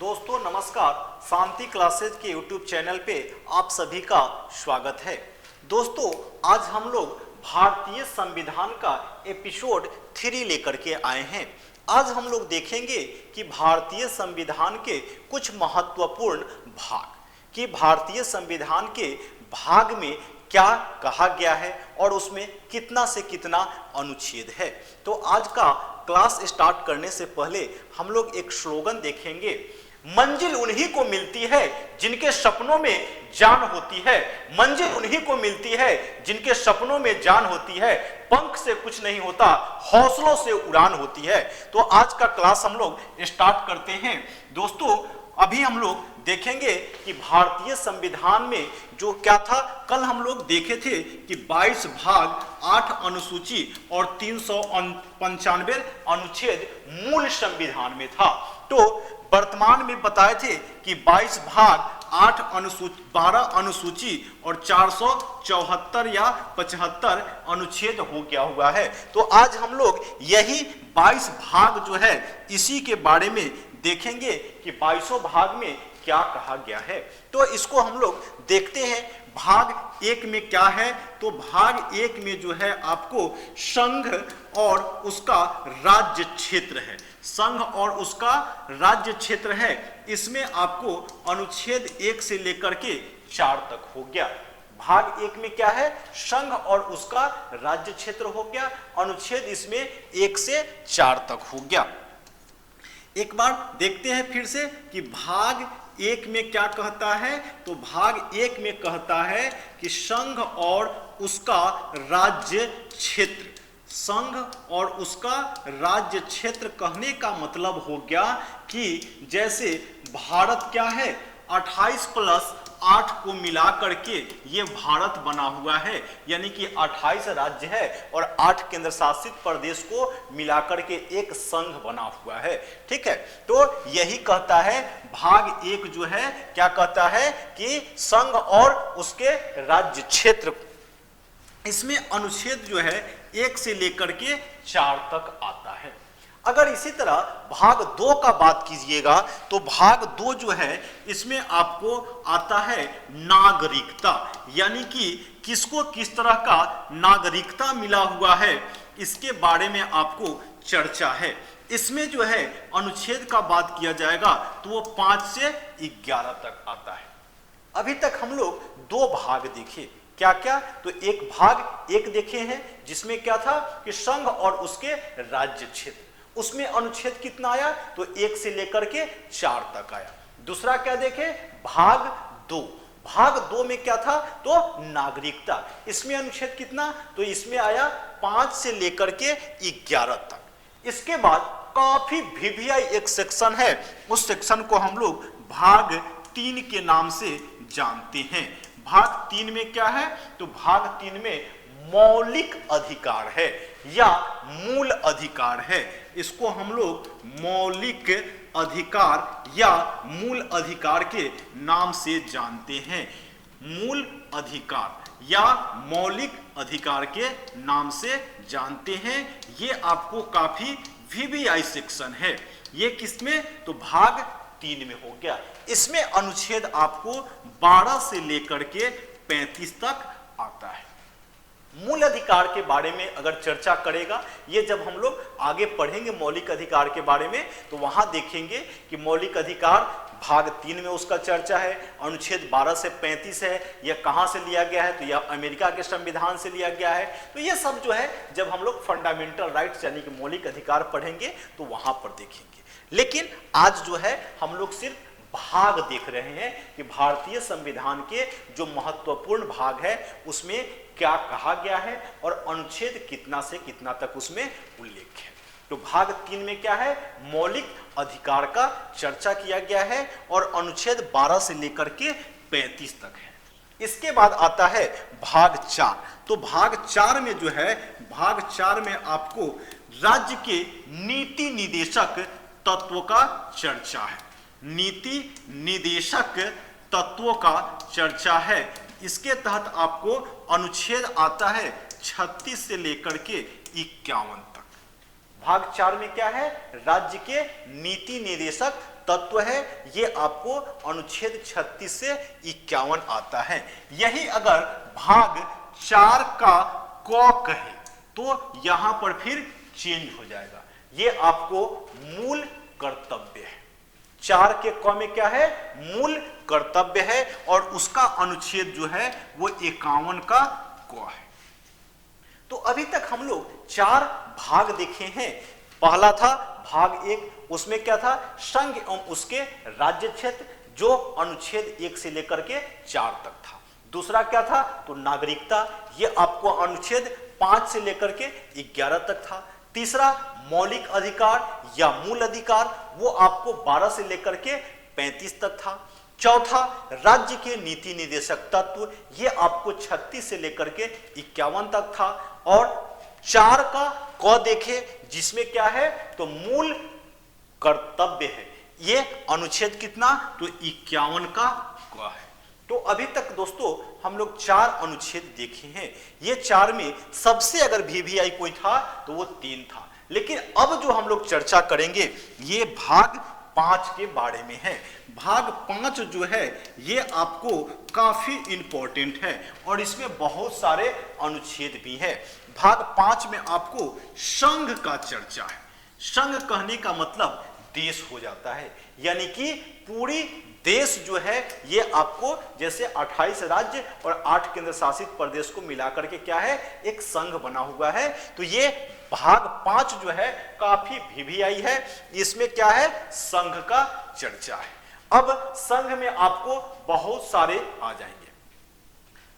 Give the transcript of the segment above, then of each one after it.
दोस्तों नमस्कार, शांति क्लासेज के YouTube चैनल पे आप सभी का स्वागत है। दोस्तों आज हम लोग भारतीय संविधान का एपिसोड 3 लेकर के आए हैं। आज हम लोग देखेंगे कि भारतीय संविधान के कुछ महत्वपूर्ण भाग, कि भारतीय संविधान के भाग में क्या कहा गया है और उसमें कितना से कितना अनुच्छेद है। तो आज का क्लास स्टार्ट करने से पहले हम लोग एक स्लोगन देखेंगे, मंजिल उन्हीं को मिलती है जिनके सपनों में जान होती है। मंजिल उन्हीं को मिलती है जिनके सपनों में जान होती है। पंख से कुछ नहीं होता, हौसलों से उड़ान होती है। तो आज का क्लास हम लोग स्टार्ट करते हैं। दोस्तों अभी हम लोग देखेंगे कि भारतीय संविधान में जो क्या था, कल हम लोग देखे थे कि 22 भाग 8 अनुसूची और 395 अनुच्छेद मूल संविधान में था। तो वर्तमान में बताए थे कि 22 भाग 8 अनुसूची 12 अनुसूची और 474 या 75 अनुच्छेद हो गया हुआ है। तो आज हम लोग यही 22 भाग जो है इसी के बारे में देखेंगे कि 22 भाग में क्या कहा गया है। तो इसको हम लोग देखते हैं। भाग 1 में क्या है, तो भाग 1 में जो है आपको संघ और उसका राज्य क्षेत्र है। संघ और उसका राज्य क्षेत्र है। इसमें आपको अनुच्छेद 1 से लेकर के 4 तक हो गया। भाग 1 में क्या है, संघ और उसका राज्य क्षेत्र हो गया। अनुच्छेद इसमें 1 से 4 तक हो गया। एक बार देखते हैं फिर से कि भाग 1 में क्या कहता है। तो भाग 1 में कहता है कि संघ और उसका राज्य क्षेत्र। संघ और उसका राज्य क्षेत्र कहने का मतलब हो गया कि जैसे भारत क्या है, 28 + 8 को मिला करके ये भारत बना हुआ है, यानी कि 28 राज्य है और 8 केंद्र शासित प्रदेश को मिलाकर के एक संघ बना हुआ है। ठीक है, तो यही कहता है भाग 1 जो है, क्या कहता है कि संघ और उसके राज्य क्षेत्र। इसमें अनुच्छेद जो है 1 से लेकर के 4 तक आता है। अगर इसी तरह भाग 2 का बात कीजिएगा तो भाग 2 जो है इसमें आपको आता है नागरिकता, यानी कि किसको किस तरह का नागरिकता मिला हुआ है इसके बारे में आपको चर्चा है। इसमें जो है अनुच्छेद का बात किया जाएगा तो वो 5 से 11 तक आता है। अभी तक हम लोग 2 भाग देखे, क्या क्या, तो एक भाग 1 देखे हैं जिसमें क्या था कि संघ और उसके राज्य क्षेत्र। उसमें अनुच्छेद कितना आया, तो 1 से लेकर के 4 तक आया। दूसरा क्या देखे, भाग 2। भाग 2 में क्या था, तो नागरिकता। इसमें अनुच्छेद कितना, तो इसमें आया 5 से लेकर के 11 तक। इसके बाद काफी वीवीआई एक सेक्शन है, उस सेक्शन को हम लोग भाग 3 के नाम से जानते हैं। भाग 3 में क्या है, तो भाग 3 में मौलिक अधिकार है या मूल अधिकार है। इसको हम लोग मौलिक अधिकार या मूल अधिकार के नाम से जानते हैं। मूल अधिकार या मौलिक अधिकार के नाम से जानते हैं। ये आपको काफी वीवीआई सेक्शन है। ये किसमें, तो भाग 3 में हो गया। इसमें अनुच्छेद आपको 12 से लेकर के 35 तक आता है। मूल अधिकार के बारे में अगर चर्चा करेगा, ये जब हम लोग आगे पढ़ेंगे मौलिक अधिकार के बारे में तो वहां देखेंगे कि मौलिक अधिकार भाग 3 में उसका चर्चा है। अनुच्छेद 12 से 35 है, यह कहां से लिया गया है, तो यह अमेरिका के संविधान से लिया गया है। तो ये सब जो है जब हम लोग फंडामेंटल राइट्स यानी कि मौलिक अधिकार पढ़ेंगे तो वहां पर देखेंगे। लेकिन आज जो है हम लोग सिर्फ भाग देख रहे हैं कि भारतीय संविधान के जो महत्वपूर्ण भाग है उसमें क्या कहा गया है और अनुच्छेद कितना से कितना तक उसमें उल्लेख है। तो भाग 3 में क्या है, मौलिक अधिकार का चर्चा किया गया है और अनुच्छेद 12 से लेकर के 35 तक है। इसके बाद आता है भाग 4। तो भाग 4 में जो है, भाग 4 में आपको राज्य के नीति निदेशक तत्वों का चर्चा है। नीति निदेशक तत्वों का चर्चा है। इसके तहत आपको अनुच्छेद आता है 36 से लेकर के 51 तक। भाग 4 में क्या है, राज्य के नीति निदेशक तत्व है, ये आपको अनुच्छेद 36 से 51 आता है। यही अगर भाग 4 का क कहे तो यहां पर फिर चेंज हो जाएगा, ये आपको मूल कर्तव्य है। 4 के क में क्या है, मूल कर्तव्य है, और उसका अनुच्छेद जो है वो 51 का क है। तो अभी तक हम लोग 4 भाग देखे हैं। पहला था भाग 1, उसमें क्या था, संघ एवं उसके राज्य क्षेत्र, जो अनुच्छेद 1 से लेकर के 4 तक था। दूसरा क्या था, तो नागरिकता, ये आपको अनुच्छेद 5 से लेकर के 11 तक था। तीसरा मौलिक अधिकार या मूल अधिकार, वो आपको 12 से लेकर के 35 तक था। चौथा राज्य के नीति निर्देशक तत्व, ये आपको 36 से लेकर के 51 तक था। और 4 का क देखे, जिसमें क्या है, तो मूल कर्तव्य है, ये अनुच्छेद कितना, तो 51 का क है। तो अभी तक दोस्तों हम लोग 4 अनुच्छेद देखे हैं। ये 4 में सबसे अगर वीवीआई कोई था तो वो 3 था। लेकिन अब जो हम लोग चर्चा करेंगे ये भाग 5 के बारे में है। भाग 5 जो है ये आपको काफी इंपॉर्टेंट है और इसमें बहुत सारे अनुच्छेद भी है। भाग 5 में आपको संघ का चर्चा है। संघ कहने का मतलब देश हो जाता है, यानी कि पूरी देश जो है ये आपको जैसे 28 राज्य और 8 केंद्र शासित प्रदेश को मिलाकर के क्या है, एक संघ बना हुआ है। तो ये भाग 5 जो है काफी वीवीआई है, इसमें क्या है, संघ का चर्चा है। अब संघ में आपको बहुत सारे आ जाएंगे,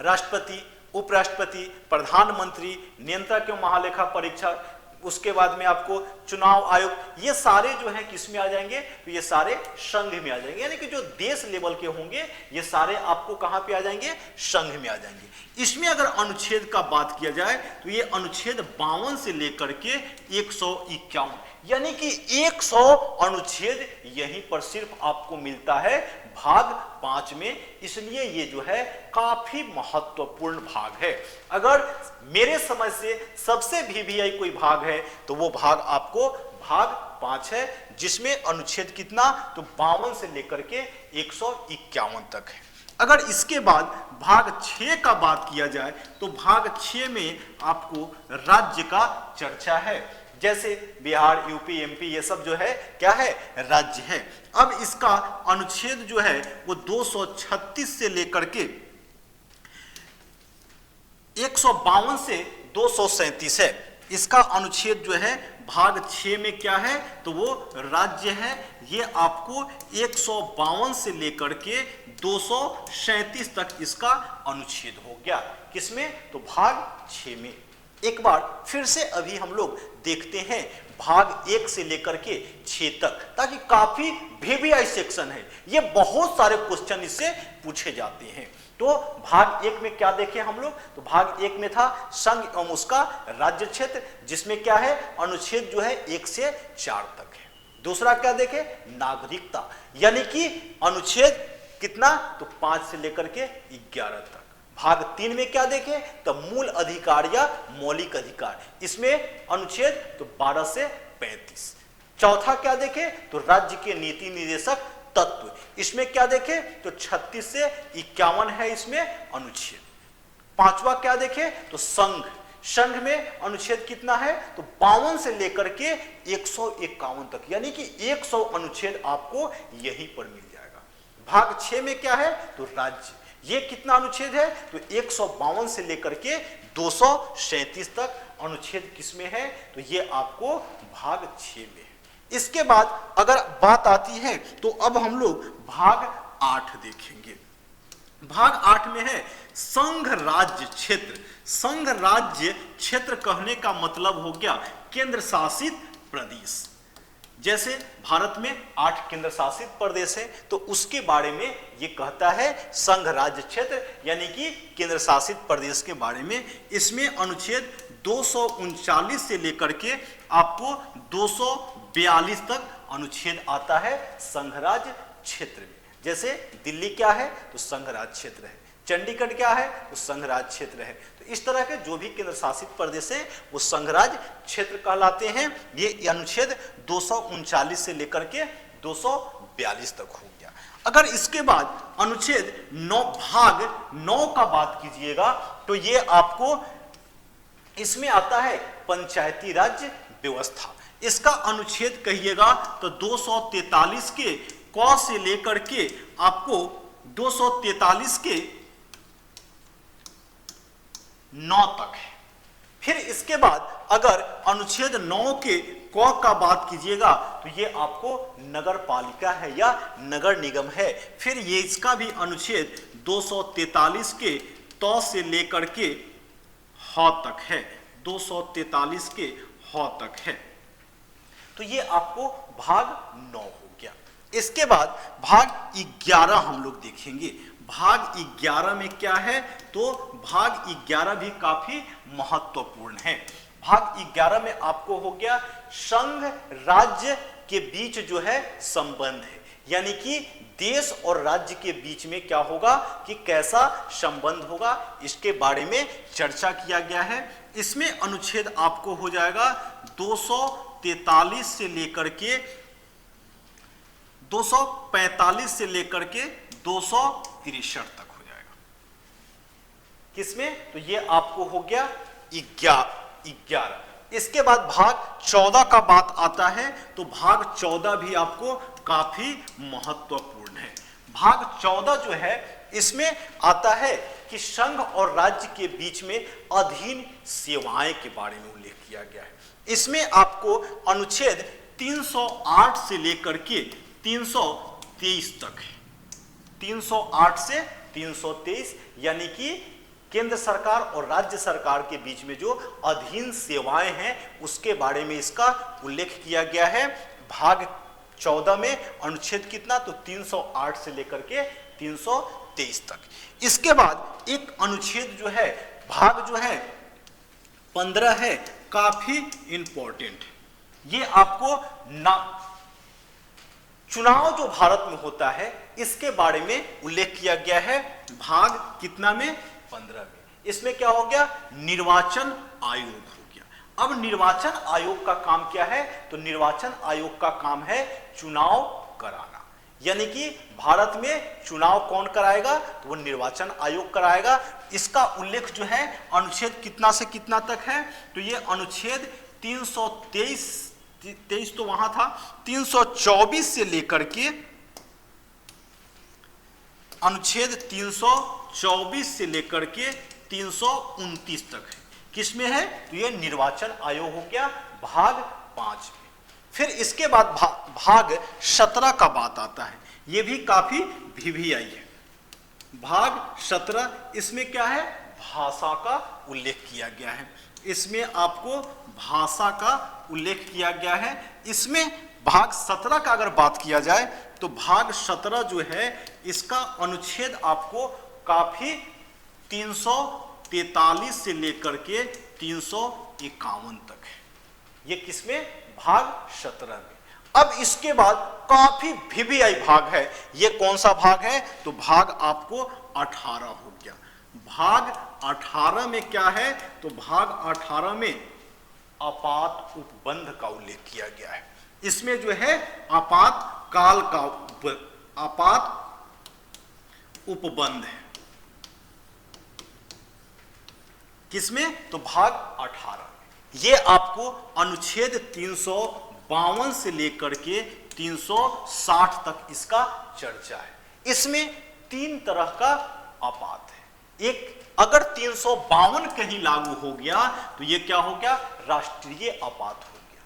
राष्ट्रपति, उपराष्ट्रपति, प्रधानमंत्री, नियंत्रक एवं महालेखा परीक्षक, उसके बाद में आपको चुनाव आयोग, ये सारे जो हैं किसमें आ जाएंगे, तो ये सारे संघ में आ जाएंगे। यानी कि जो देश लेवल के होंगे ये सारे आपको कहां पे आ जाएंगे, संघ में आ जाएंगे। इसमें अगर अनुच्छेद का बात किया जाए तो ये अनुच्छेद 52 से लेकर के 151, यानी कि 100 अनुच्छेद यहीं पर सिर्फ आपको मिलता है भाग 5 में। इसलिए ये जो है काफी महत्वपूर्ण भाग है। अगर मेरे समझ से सबसे वीवीआई कोई भाग है तो वो भाग आपको भाग 5 है, जिसमें अनुच्छेद कितना, तो 52 से लेकर के 151 तक है। अगर इसके बाद भाग 6 का बात किया जाए तो भाग 6 में आपको राज्य का चर्चा है। जैसे बिहार, यूपी, एमपी, ये सब जो है क्या है, राज्य है। अब इसका अनुच्छेद जो है वो 236 से लेकर के 152 से 237 है। इसका अनुच्छेद जो है भाग 6 में क्या है, तो वो राज्य है। ये आपको 152 से लेकर के 237 तक इसका अनुच्छेद हो गया। किसमें, तो भाग 6 में। एक बार फिर से अभी हम लोग देखते हैं भाग 1 से लेकर के 6 तक, ताकि काफी वीवीआई सेक्शन है, ये बहुत सारे क्वेश्चन इससे पूछे जाते हैं। तो भाग 1 में क्या देखे हम लोग, तो भाग 1 में था संघ एवं उसका राज्य क्षेत्र, जिसमें क्या है, अनुच्छेद जो है 1 से 4 तक है। दूसरा क्या देखे, नागरिकता, यानी कि अनुच्छेद कितना, तो 5 से लेकर के 11 तक। भाग 3 में क्या देखे, तो मूल अधिकार या मौलिक अधिकार, इसमें अनुच्छेद तो 12 से 35। चौथा क्या देखे, तो राज्य के नीति निर्देशक तत्व, इसमें क्या देखे, तो 36 से 51 है इसमें अनुच्छेद। पांचवा क्या देखे, तो संघ, संघ में अनुच्छेद कितना है, तो 52 से लेकर के 151 तक, यानी कि 100 अनुच्छेद आपको यहीं पर मिल जाएगा। भाग 6 में क्या है, तो राज्य, ये कितना अनुच्छेद है, तो 152 से लेकर के 237 तक अनुच्छेद किसमें है, तो ये आपको भाग 6 में है। इसके बाद अगर बात आती है तो अब हम लोग भाग 8 देखेंगे। भाग 8 में है संघ राज्य क्षेत्र। संघ राज्य क्षेत्र कहने का मतलब हो गया केंद्र शासित प्रदेश। जैसे भारत में 8 केंद्र शासित प्रदेश है, तो उसके बारे में ये कहता है संघ राज्य क्षेत्र, यानी कि केंद्र शासित प्रदेश के बारे में। इसमें अनुच्छेद 239 से लेकर के आपको 242 तक अनुच्छेद आता है संघ राज्य क्षेत्र में। जैसे दिल्ली क्या है, तो संघ राज्य क्षेत्र है। चंडीगढ़ क्या है, तो संघ राज्य क्षेत्र है। तो इस तरह के जो भी केंद्र शासित प्रदेश हैं वो संघ राज्य क्षेत्र कहलाते हैं। ये अनुच्छेद 239 से लेकर के 42 तक हो गया। अगर इसके बाद अनुच्छेद 9 भाग 9 का बात कीजिएगा तो ये आपको इसमें आता है पंचायती राज व्यवस्था। इसका अनुच्छेद कहिएगा तो 243 के क से लेकर के आपको 243 के 9 तक है। फिर इसके बाद अगर अनुच्छेद 9 के क का बात कीजिएगा तो ये आपको नगर पालिका है या नगर निगम है। फिर ये इसका भी अनुच्छेद 243 के त से लेकर के ह तक है, 243 के ह तक है। तो ये आपको भाग 9 हो गया। इसके बाद भाग 11 हम लोग देखेंगे। भाग 11 में क्या है तो भाग 11 भी काफी महत्वपूर्ण है। भाग 11 में आपको हो गया संघ राज्य के बीच जो है संबंध है, यानी कि देश और राज्य के बीच में क्या होगा कि कैसा संबंध होगा, इसके बारे में चर्चा किया गया है। इसमें अनुच्छेद आपको हो जाएगा 243 से लेकर के 245 से लेकर के 263 तक हो जाएगा। किसमें तो ये आपको हो गया 11। इसके बाद भाग 14 का बात आता है तो भाग 14 भी आपको काफी महत्वपूर्ण है। भाग 14 जो है इसमें आता है कि संघ और राज्य के बीच में अधीन सेवाएं के बारे में उल्लेख किया गया है। इसमें आपको अनुच्छेद 308 से लेकर के 323 तक है, 308 से 323, यानी कि केंद्र सरकार और राज्य सरकार के बीच में जो अधीन सेवाएं हैं उसके बारे में इसका उल्लेख किया गया है। भाग 14 में अनुच्छेद कितना तो 308 से लेकर के 323 तक। इसके बाद एक अनुच्छेद जो है भाग जो है 15 है, काफी इंपॉर्टेंट। ये आपको चुनाव जो भारत में होता है इसके बारे में उल्लेख किया गया है। भाग कितना में 15 में। इसमें क्या हो गया निर्वाचन आयोग हो गया। अब निर्वाचन आयोग का काम क्या है तो निर्वाचन आयोग का काम है चुनाव कराना, यानी कि भारत में चुनाव कौन कराएगा तो वो निर्वाचन आयोग कराएगा। इसका उल्लेख जो है अनुच्छेद कितना से कितना तक है तो ये अनुच्छेद 323 तो वहां था, 324 से लेकर के अनुच्छेद 324 से लेकर के 329 तक है। किसमें है तो ये निर्वाचन आयोग हो गया भाग 5 में। फिर इसके बाद भाग 17 का बात आता है, ये भी काफी वीवीआई है। भाग 17 इसमें क्या है भाषा का उल्लेख किया गया है। इसमें आपको भाषा का उल्लेख किया गया है। इसमें भाग 17 का अगर बात किया जाए तो भाग 17 जो है इसका अनुच्छेद आपको काफी 343 से लेकर के 351 तक है। ये किसमें भाग 17 में। अब इसके बाद काफी वीवीआई भाग है। ये कौन सा भाग है तो भाग आपको 18 हो गया। भाग 18 में क्या है तो भाग 18 में आपात उपबंध का उल्लेख किया गया है। इसमें जो है आपातकाल का आपात उपबंध है। किसमें तो भाग 18 में। ये आपको अनुच्छेद 352 से लेकर के 360 तक इसका चर्चा है। इसमें 3 तरह का आपात है। एक अगर 352 कहीं लागू हो गया तो ये क्या हो गया राष्ट्रीय आपात हो गया।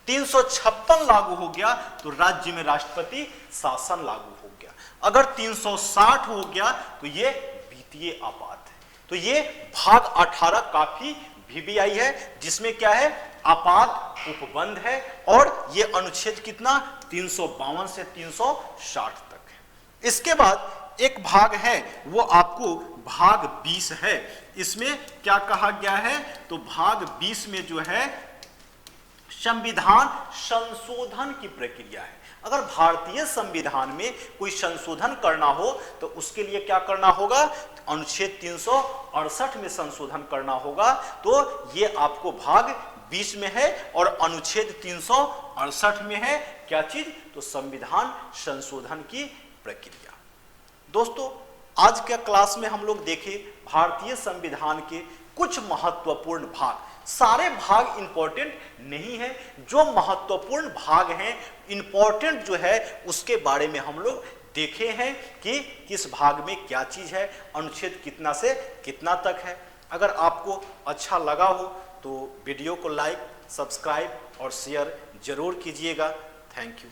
356 लागू हो गया तो राज्य में राष्ट्रपति शासन लागू हो गया। अगर 360 हो गया तो ये वित्तीय आपात है। तो ये भाग 18 काफी वीवीआई है, जिसमें क्या है आपात उपबंध है और ये अनुच्छेद कितना 352 से 360 तक है। इसके बाद एक भाग है वो आपको भाग 20 है। इसमें क्या कहा गया है तो भाग 20 में जो है संविधान संशोधन की प्रक्रिया है। अगर भारतीय संविधान में कोई संशोधन करना हो तो उसके लिए क्या करना होगा अनुच्छेद 368 में संशोधन करना होगा। तो ये आपको भाग 20 में है और अनुच्छेद 368 में है क्या चीज? तो संविधान संशोधन की प्रक्रिया। दोस्तों आज के क्लास में हम लोग देखे भारतीय संविधान के कुछ महत्वपूर्ण भाग। सारे भाग इंपॉर्टेंट नहीं है, जो महत्वपूर्ण भाग हैं इंपॉर्टेंट जो है उसके बारे में हम लोग देखे हैं कि किस भाग में क्या चीज है, अनुच्छेद कितना से कितना तक है। अगर आपको अच्छा लगा हो तो वीडियो को लाइक, सब्सक्राइब और शेयर जरूर कीजिएगा। Thank you.